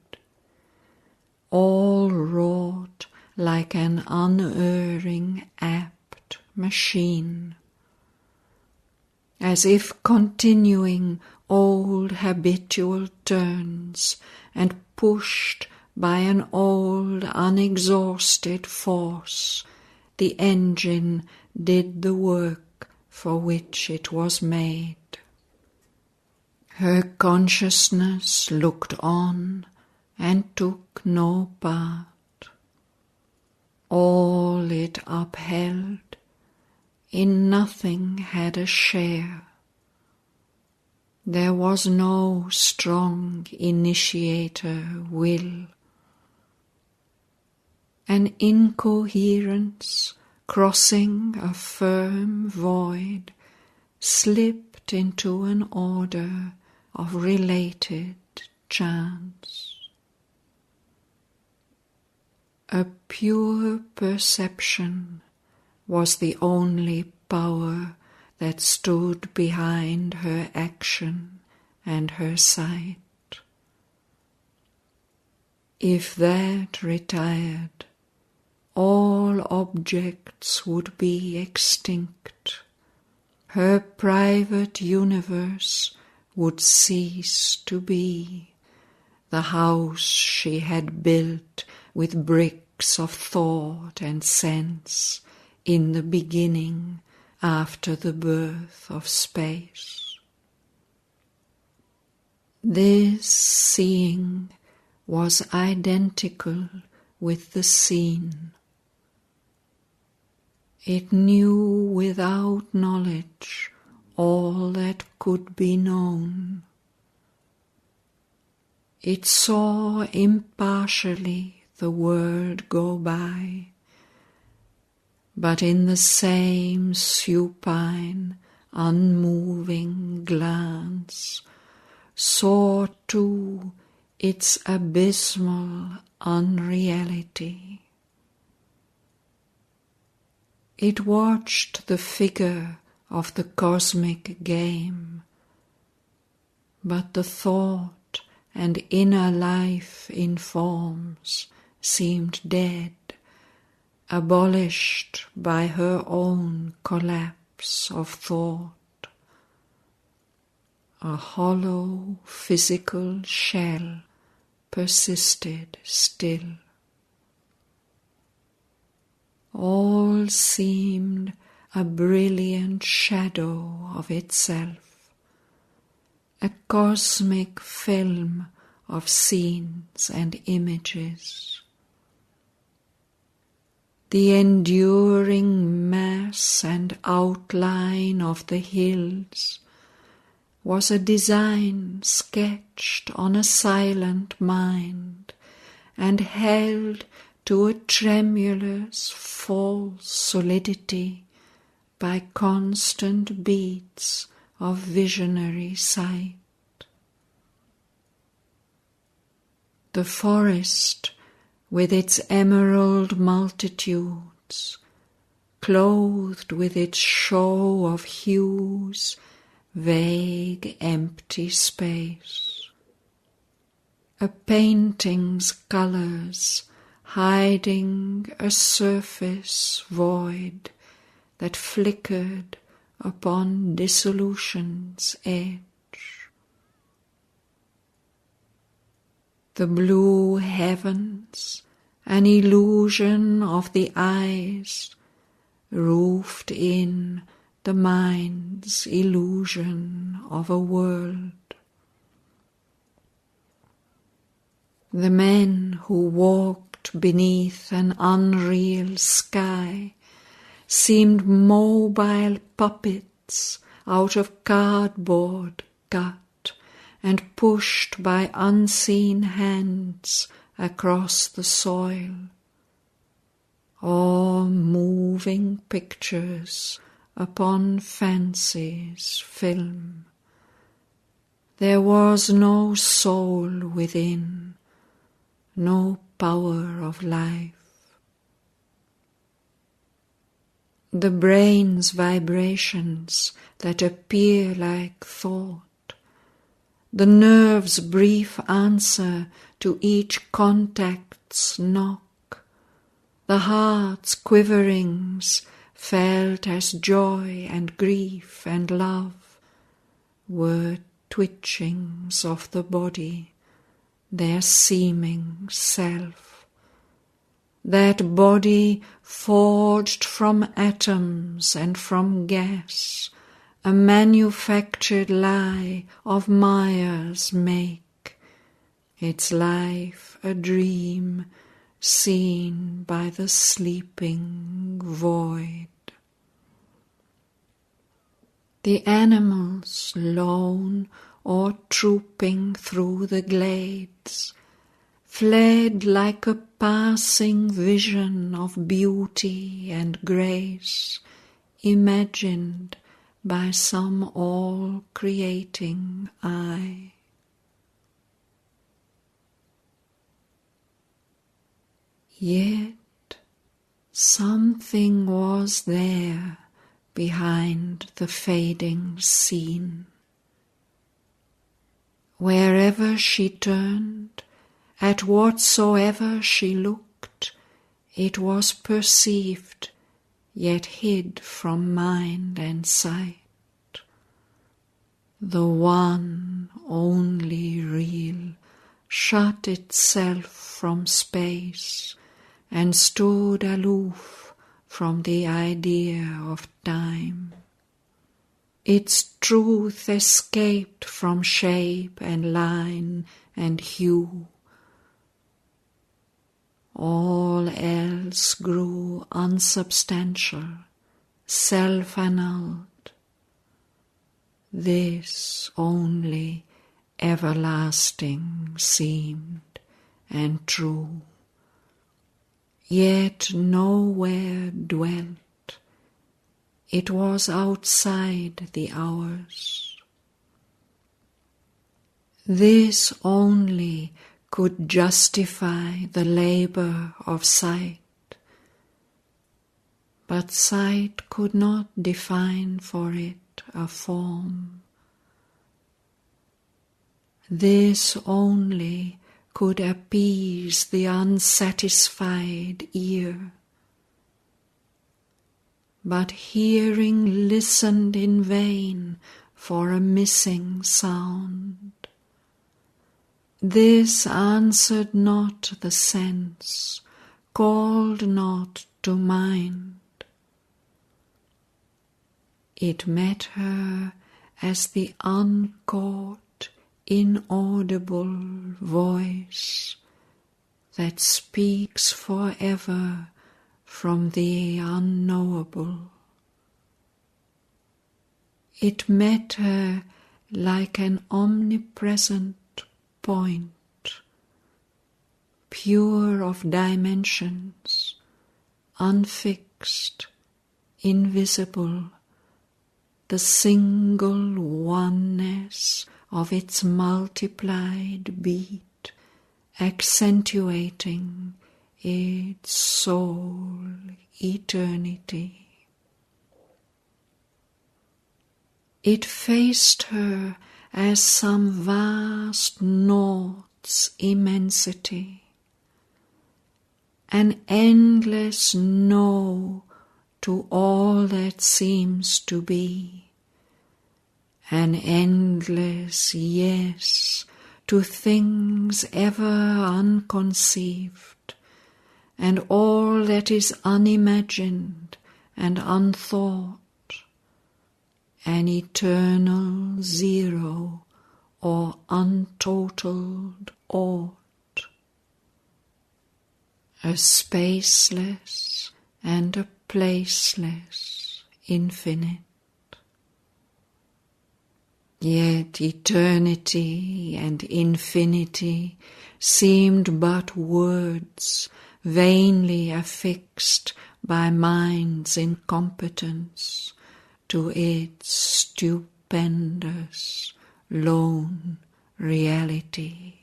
All wrought like an unerring, apt machine, as if continuing old habitual turns and pushed by an old unexhausted force, the engine did the work for which it was made. Her consciousness looked on and took no part. All it upheld, in nothing had a share. There was no strong initiator will. An incoherence crossing a firm void slipped into an order of related chance. A pure perception was the only power that stood behind her action and her sight. If that retired, all objects would be extinct. Her private universe would cease to be, the house she had built with bricks of thought and sense in the beginning after the birth of space. This seeing was identical with the seen. It knew without knowledge all that could be known. It saw impartially the world go by, but in the same supine, unmoving glance saw too its abysmal unreality. It watched the figure of the cosmic game, but the thought and inner life in forms seemed dead, abolished by her own collapse of thought. A hollow physical shell persisted still. All seemed a brilliant shadow of itself, a cosmic film of scenes and images. The enduring mass and outline of the hills was a design sketched on a silent mind and held to a tremulous false solidity by constant beats of visionary sight. The forest, with its emerald multitudes, clothed with its show of hues, vague empty space. A painting's colours hiding a surface void that flickered upon dissolution's edge. The blue heavens, an illusion of the eyes, roofed in the mind's illusion of a world. The men who walked beneath an unreal sky seemed mobile puppets out of cardboard cut and pushed by unseen hands across the soil, or moving pictures upon fancy's film. There was no soul within, no power of life. The brain's vibrations that appear like thought, the nerve's brief answer to each contact's knock, the heart's quiverings felt as joy and grief and love, were twitchings of the body, their seeming self. That body forged from atoms and from gas, a manufactured lie of Maya's make, its life a dream seen by the sleeping void. The animals, lone or trooping through the glades, fled like a passing vision of beauty and grace, imagined by some all-creating eye. Yet something was there behind the fading scene. Wherever she turned, at whatsoever she looked, it was perceived, yet hid from mind and sight. The one only real shut itself from space and stood aloof from the idea of time. Its truth escaped from shape and line and hue. All else grew unsubstantial, self-annulled. This only everlasting seemed and true, yet nowhere dwelt. It was outside the hours. This only could justify the labor of sight, but sight could not define for it a form. This only could appease the unsatisfied ear. But hearing listened in vain for a missing sound. This answered not the sense, called not to mind. It met her as the uncaught, inaudible voice that speaks forever from the unknowable. It met her like an omnipresent point, pure of dimensions, unfixed, invisible, the single oneness of its multiplied beat, accentuating its sole eternity. It faced her as some vast naught's immensity, an endless no to all that seems to be, an endless yes to things ever unconceived, and all that is unimagined and unthought, an eternal zero or untotaled aught, a spaceless and a placeless infinite. Yet eternity and infinity seemed but words vainly affixed by mind's incompetence to its stupendous, lone reality.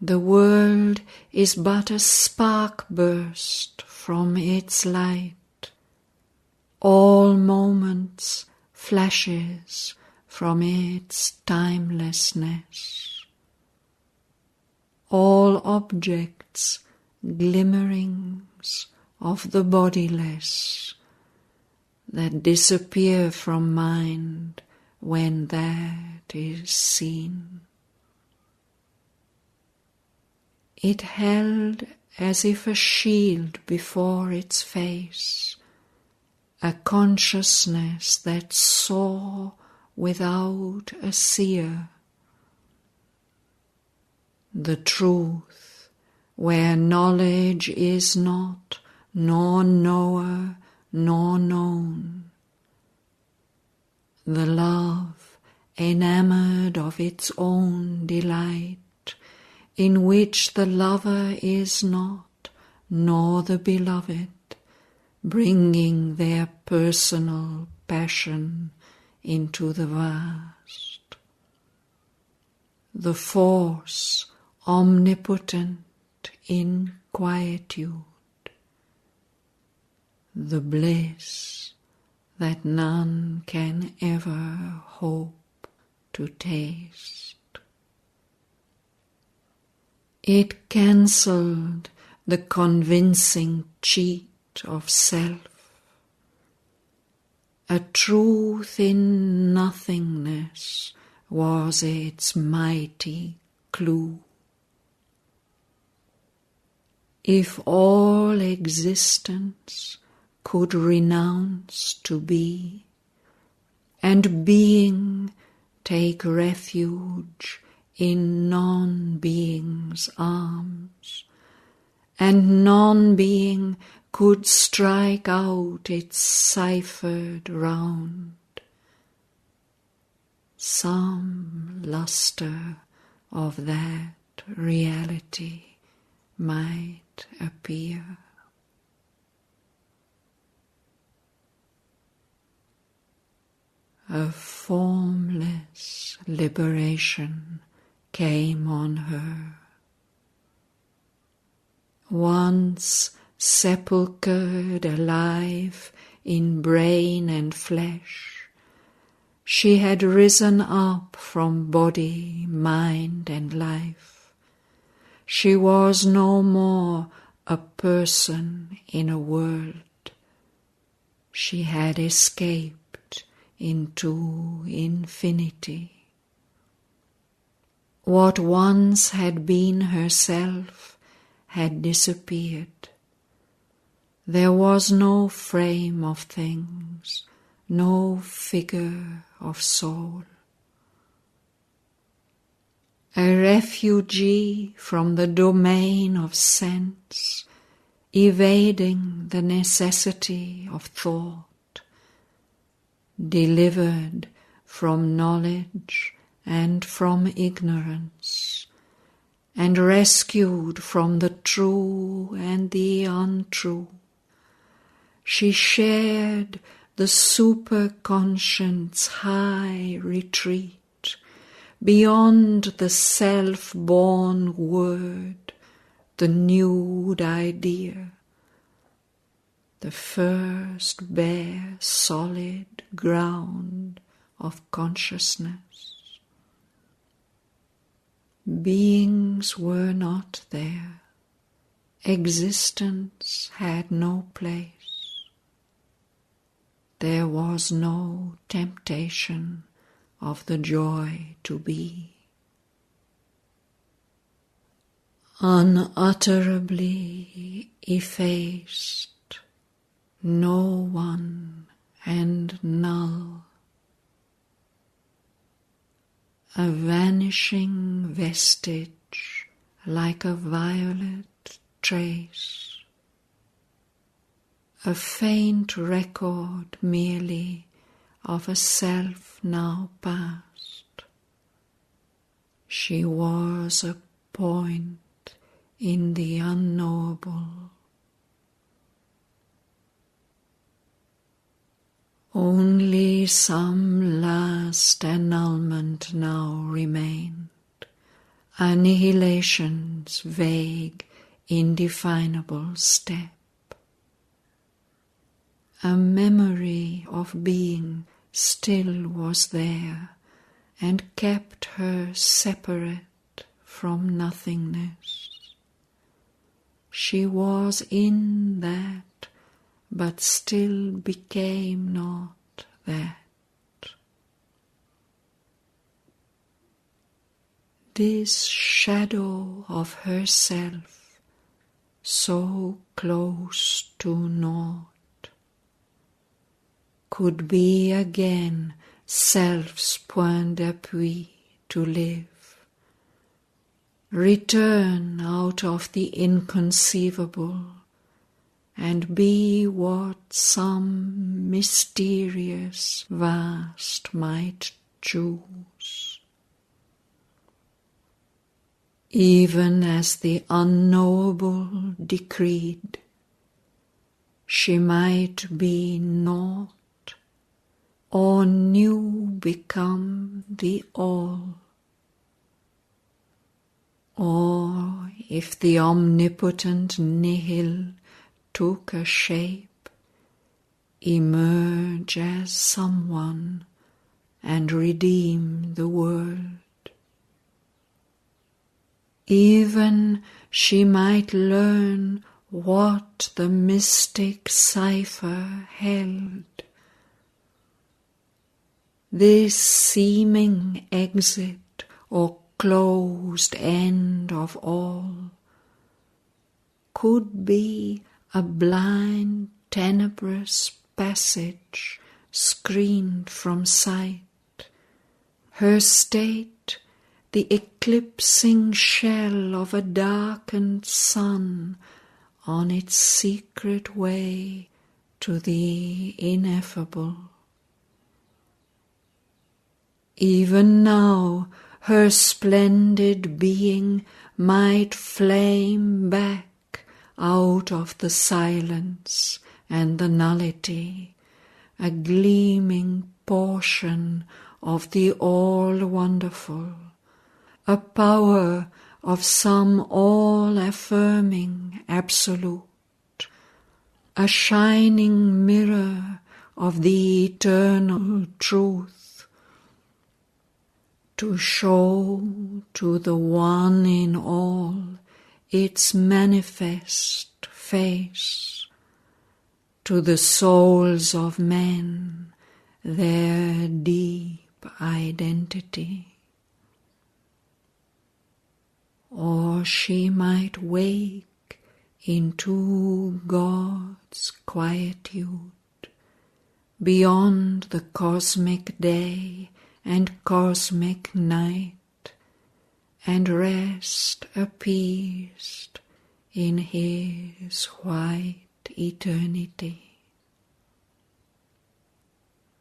The world is but a spark burst from its light, all moments flashes from its timelessness, all objects glimmerings of the bodiless that disappear from mind when that is seen. It held as if a shield before its face, a consciousness that saw without a seer, the truth where knowledge is not, nor knower, nor known, the love enamoured of its own delight, in which the lover is not, nor the beloved, bringing their personal passion into the vast. The force omnipotent in quietude, the bliss that none can ever hope to taste. It cancelled the convincing cheat of self, a truth in nothingness was its mighty clue. If all existence could renounce to be, and being take refuge in non-being's arms, and non-being could strike out its ciphered round, some lustre of that reality might appear. A formless liberation came on her. Once sepulchred alive in brain and flesh, she had risen up from body, mind, and life. She was no more a person in a world. She had escaped into infinity. What once had been herself had disappeared. There was no frame of things, no figure of soul. A refugee from the domain of sense, evading the necessity of thought, delivered from knowledge and from ignorance, and rescued from the true and the untrue. She shared the superconscient's high retreat, beyond the self-born word, the nude idea, the first bare solid ground of consciousness. Beings were not there. Existence had no place. There was no temptation of the joy to be. Unutterably effaced, no one and null. A vanishing vestige like a violet trace. A faint record merely of a self now past. She was a point in the unknowable. Only some last annulment now remained, annihilation's vague, indefinable step. A memory of being still was there and kept her separate from nothingness. She was in that, but still became not that. This shadow of herself, so close to naught, could be again self's point d'appui to live, return out of the inconceivable, and be what some mysterious vast might choose. Even as the unknowable decreed, she might be naught, or new become the all. Or if the omnipotent nihil took a shape, emerge as someone and redeem the world. Even she might learn what the mystic cipher held. This seeming exit or closed end of all could be a blind, tenebrous passage screened from sight, her state the eclipsing shell of a darkened sun on its secret way to the ineffable. Even now her splendid being might flame back out of the silence and the nullity, a gleaming portion of the all-wonderful, a power of some all-affirming absolute, a shining mirror of the eternal truth, to show to the one in all its manifest face, to the souls of men their deep identity. Or she might wake into God's quietude, beyond the cosmic day and cosmic night, and rest appeased in His white eternity.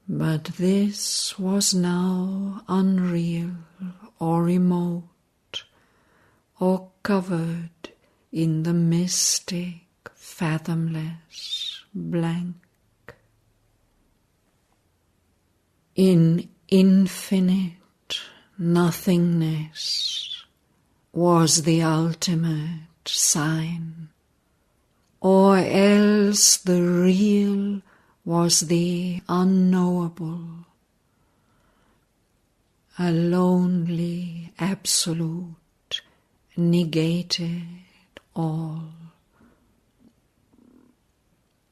But this was now unreal or remote, or covered in the mystic, fathomless blank. In infinite nothingness was the ultimate sign, or else the real was the unknowable, a lonely absolute negated all.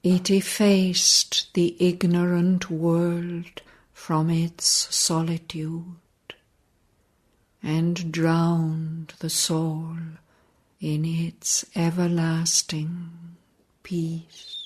It effaced the ignorant world from its solitude and drowned the soul in its everlasting peace.